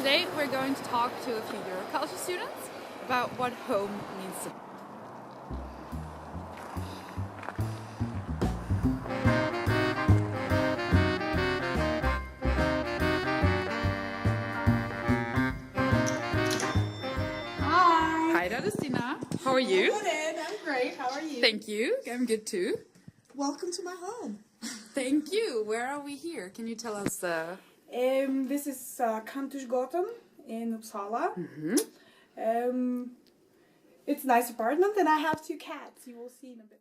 Today we're going to talk to a few Euroculture students about what home means to them. Hi Radistina, how are you? Good, I'm great. How are you? Thank you, I'm good too. Welcome to my home. Thank you. Where are we here? Can you tell us? This is Kantusgatan in Uppsala. It's a nice apartment and I have 2 cats. You will see in a bit.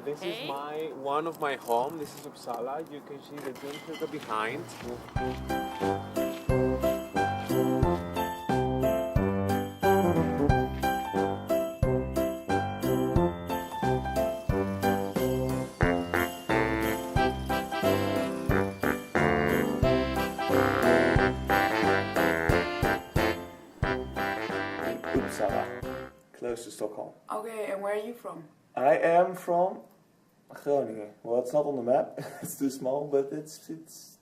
This is one of my home. This is Uppsala. You can see the Euroculture behind. Uppsala, close to Stockholm. Okay, and where are you from? I am from Groningen. Well, it's not on the map. It's too small, but it's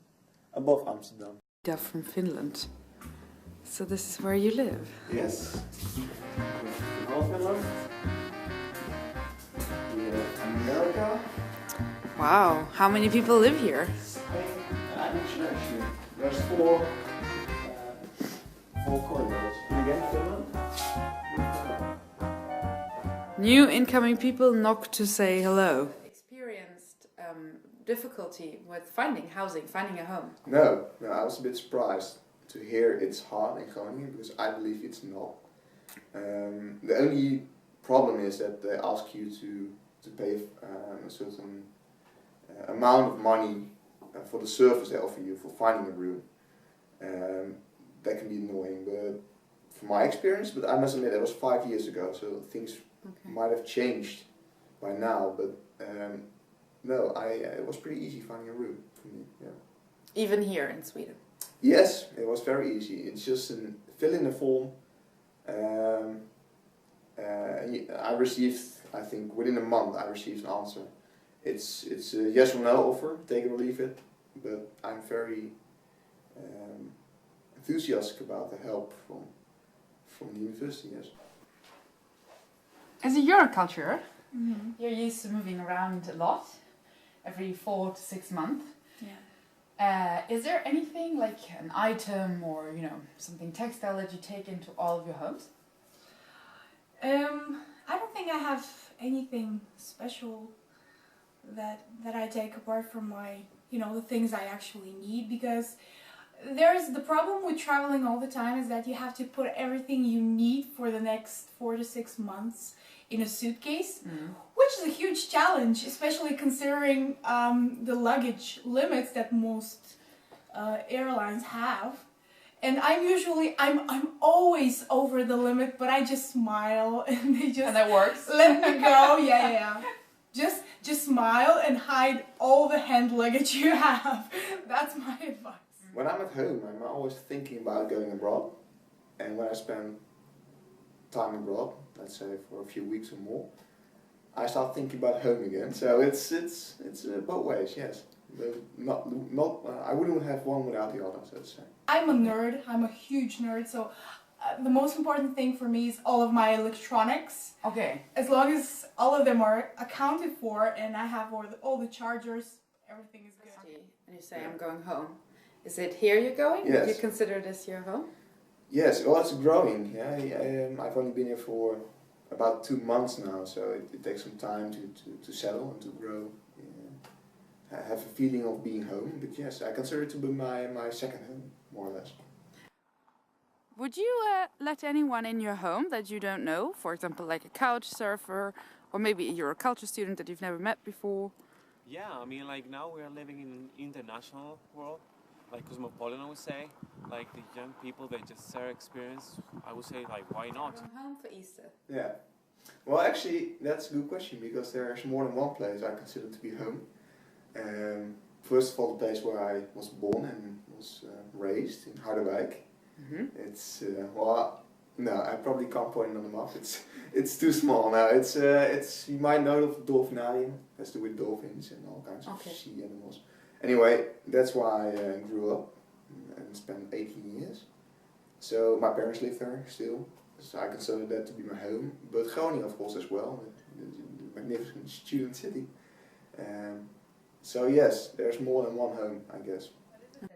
above Amsterdam. You're from Finland. So this is where you live? Yes. North Finland. America. Wow, how many people live here? I'm not sure actually. There's 4 corridors. And again, Finland. New incoming people knock to say hello. Experienced difficulty with finding housing, finding a home? No, I was a bit surprised to hear it's hard in Groningen because I believe it's not. The only problem is that they ask you to pay a certain amount of money for the service they offer you for finding a room. That can be annoying, but from my experience, but I must admit it was 5 years ago, so things might have changed by now, but no, it was pretty easy finding a room for me. Yeah. Even here in Sweden? Yes, it was very easy. It's just fill in a form. I received, I think within a month, I received an answer. It's a yes or no offer, take it or leave it, but I'm very enthusiastic about the help from the university, yes. As a Euroculturer, you're used to moving around a lot, every 4 to 6 months. Yeah. Is there anything like an item or something textile that you take into all of your homes? I don't think I have anything special that I take apart from my, the things I actually need, because there's the problem with traveling all the time is that you have to put everything you need for the next 4 to 6 months in a suitcase, which is a huge challenge, especially considering the luggage limits that most airlines have. And I'm always over the limit, but I just smile and they just and that works. let me go. Yeah. Just smile and hide all the hand luggage you have. That's my advice. When I'm at home, I'm always thinking about going abroad, and when I spend time abroad, let's say for a few weeks or more, I start thinking about home again. So it's both ways, yes. But I wouldn't have one without the other, so to say. I'm a nerd. I'm a huge nerd. So the most important thing for me is all of my electronics. Okay. As long as all of them are accounted for and I have all the chargers, everything is good. And you say, I'm going home. Is it here you're going? Yes. Do you consider this your home? Yes, well, it's growing. Yeah, I've only been here for about 2 months now, so it takes some time to settle and to grow. I have a feeling of being home, but yes, I consider it to be my second home, more or less. Would you let anyone in your home that you don't know, for example, like a couch surfer, or maybe you're a culture student that you've never met before? Yeah, I mean, like now we are living in an international world, like cosmopolitan, I would say. Like the young people, they just share experience. I would say, like, why not? Going home for Easter. Yeah. Well, actually, that's a good question, because there's more than one place I consider to be home. First of all, the place where I was born and was raised in Harderwijk. It's No, I probably can't point it on the map. It's too small now. It's you might know of Dolfinarium. Has to do with dolphins and all kinds of sea animals. Anyway, that's why I grew up and spent 18 years. So my parents live there still. So I consider that to be my home. But Groningen, of course, as well. The magnificent student city. So yes, there's more than one home, I guess. It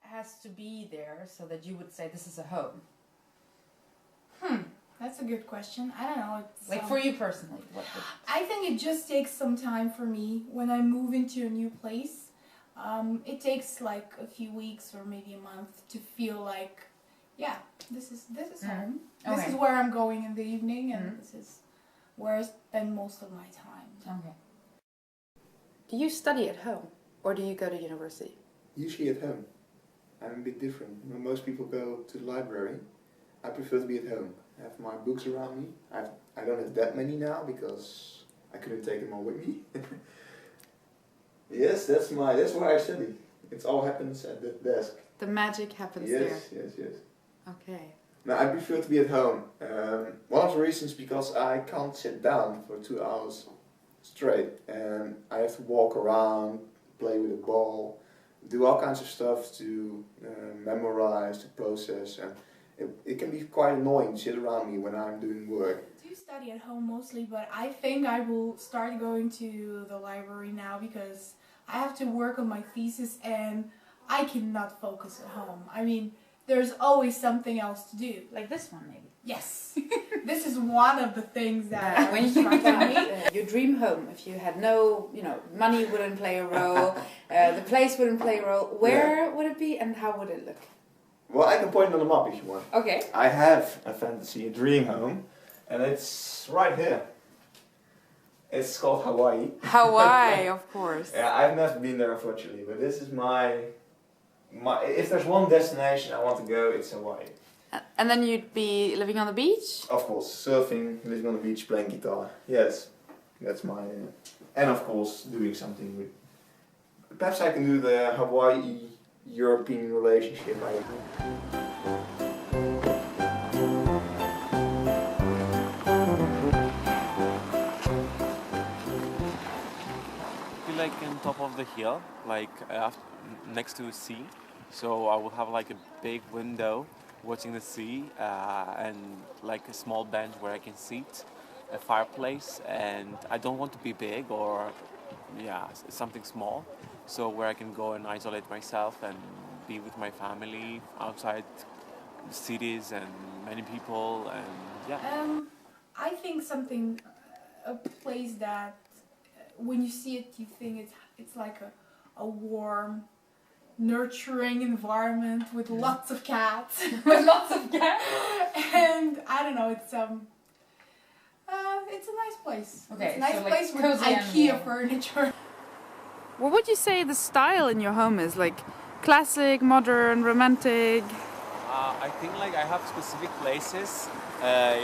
has to be there so that you would say this is a home. That's a good question. I don't know. It's, Like for you personally, what would... I think it just takes some time for me when I move into a new place. It takes like a few weeks or maybe a month to feel like, yeah, this is home. Okay. This is where I'm going in the evening, and this is where I spend most of my time. Okay. Do you study at home or do you go to university? Usually at home. I'm a bit different. When most people go to the library, I prefer to be at home. I have my books around me. I don't have that many now because I couldn't take them all with me. Yes, that's where I study. It all happens at the desk. The magic happens there. Yes. Okay. No, I prefer to be at home. One of the reasons because I can't sit down for 2 hours straight. I have to walk around, play with a ball, do all kinds of stuff to memorize, to process, and it can be quite annoying to sit around me when I'm doing work. I do study at home mostly, but I think I will start going to the library now because I have to work on my thesis and I cannot focus at home. I mean, there's always something else to do. Like this one maybe. Yes. This is one of the things that When you think about your dream home, if you had no, money wouldn't play a role, the place wouldn't play a role, where would it be and how would it look? Well, I can point on the map if you want. Okay. I have a fantasy, a dream home, and it's right here. It's called Hawaii. Hawaii, of course. Yeah, I've never been there unfortunately, but this is my. If there's one destination I want to go, it's Hawaii. And then you'd be living on the beach? Of course, surfing, living on the beach, playing guitar. Yes, that's my. And of course, doing something with. Perhaps I can do the Hawaii-European relationship. Like on top of the hill, like next to the sea. So I will have like a big window watching the sea and like a small bench where I can sit, a fireplace, and I don't want to be big or something small. So where I can go and isolate myself and be with my family outside the cities and many people and I think a place that when you see it, you think it's like a warm, nurturing environment with lots of cats. With lots of cats? And I don't know, it's a nice place. Okay, it's a nice so like place with cozy IKEA furniture. What would you say the style in your home is? Like classic, modern, romantic? I think like I have specific places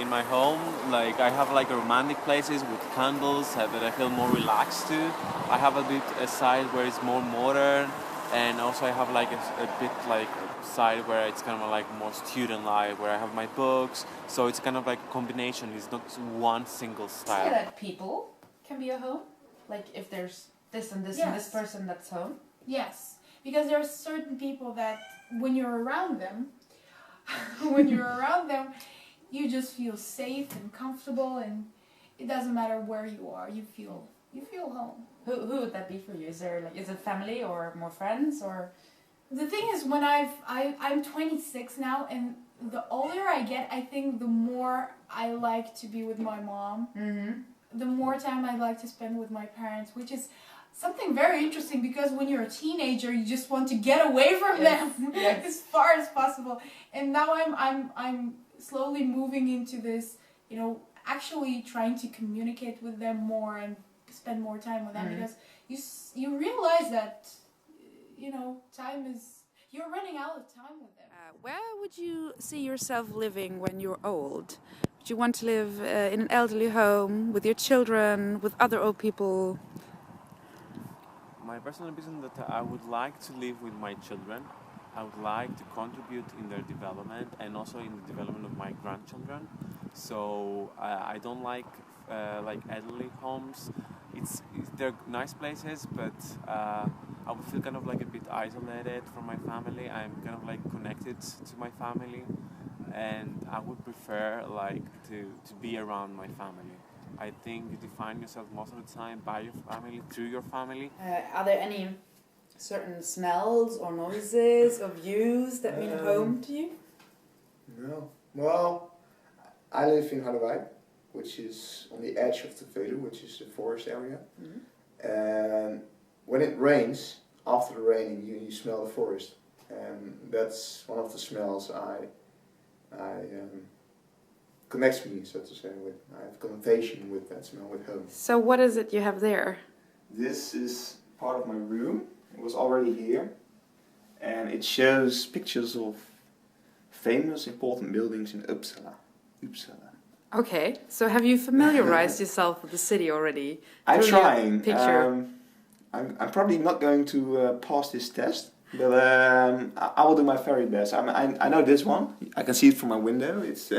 in my home. Like I have like romantic places with candles that I feel more relaxed to. I have a side where it's more modern, and also I have like a bit like side where it's kind of like more student life, where I have my books. So it's kind of like a combination. It's not one single style. Say that people can be a home. Like if there's this and this and this person, that's home. Yes, because there are certain people that when you're around them, you just feel safe and comfortable, and it doesn't matter where you are. You feel home. Who would that be for you? Is it family or more friends or? The thing is, when I'm 26 now, and the older I get, I think the more I like to be with my mom. Mm-hmm. The more time I like to spend with my parents, which is something very interesting because when you're a teenager, you just want to get away from them as far as possible. And now I'm slowly moving into this, actually trying to communicate with them more and spend more time with them because you realize that you're running out of time with them. Where would you see yourself living when you're old? Would you want to live in an elderly home with your children, with other old people? My personal vision that I would like to live with my children. I would like to contribute in their development and also in the development of my grandchildren. So I don't like elderly homes. They're nice places, but I would feel kind of like a bit isolated from my family. I'm kind of like connected to my family, and I would prefer like to be around my family. I think you define yourself most of the time by your family, through your family. Are there any certain smells or noises or views that mean home to you? No. Well, I live in Harderwijk, which is on the edge of the Veluwe, which is the forest area. Mm-hmm. And when it rains, after the raining, you smell the forest, and that's one of the smells I connects me, so to say, with. I have connotation with that smell, with home. So what is it you have there? This is part of my room. It was already here, and it shows pictures of famous important buildings in Uppsala. Okay, so have you familiarized yourself with the city already? I'm through your trying. Picture. I'm probably not going to pass this test, but I will do my very best. I know this one. I can see it from my window. It's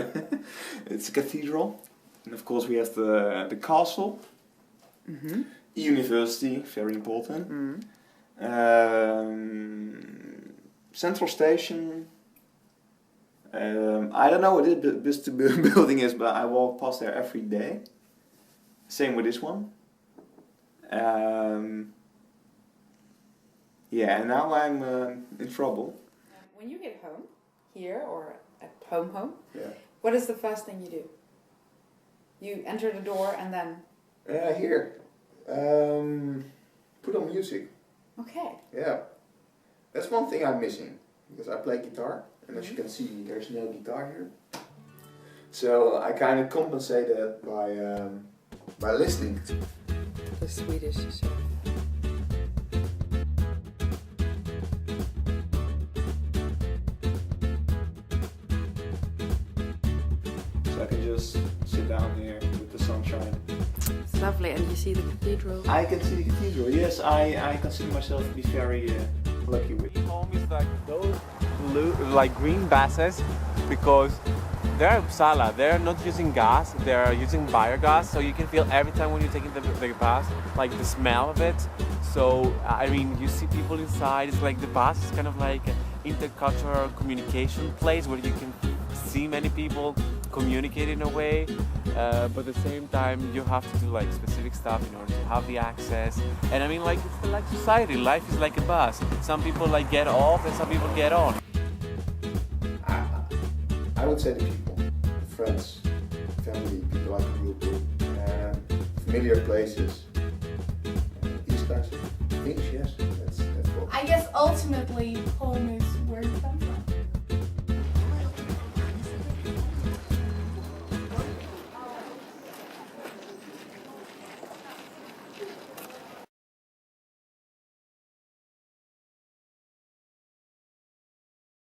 it's a cathedral, and of course we have the castle, Mm-hmm. university, very important. Mm. Central station. I don't know what this building is, but I walk past there every day. Same with this one. Yeah, and now I'm in trouble. When you get home, here or at home, Yeah. what is the first thing you do? You enter the door and then... Here. Put on music. Okay. Yeah. That's one thing I'm missing, because I play guitar, and as you can see, there's no guitar here. So I kind of compensate that by listening. The Swedish show. So I can just sit down here with the sunshine. It's lovely, and you see the cathedral. I can see the cathedral. Yes, I consider myself to be very lucky with it. Home is like those blue, like green buses, because they're Uppsala. They're not using gas. They're using biogas, so you can feel every time when you're taking the bus, like the smell of it. So I mean, you see people inside. It's like the bus is kind of like an intercultural communication place where you can see many people communicate in a way, but at the same time you have to do like specific stuff in order to have the access. And I mean, like, it's like society. Life is like a bus. Some people like get off and some people get on. I would say the people, friends, family, people I grew up with, familiar places, these kinds of things. Yes, that's what. I guess ultimately home is where you come from.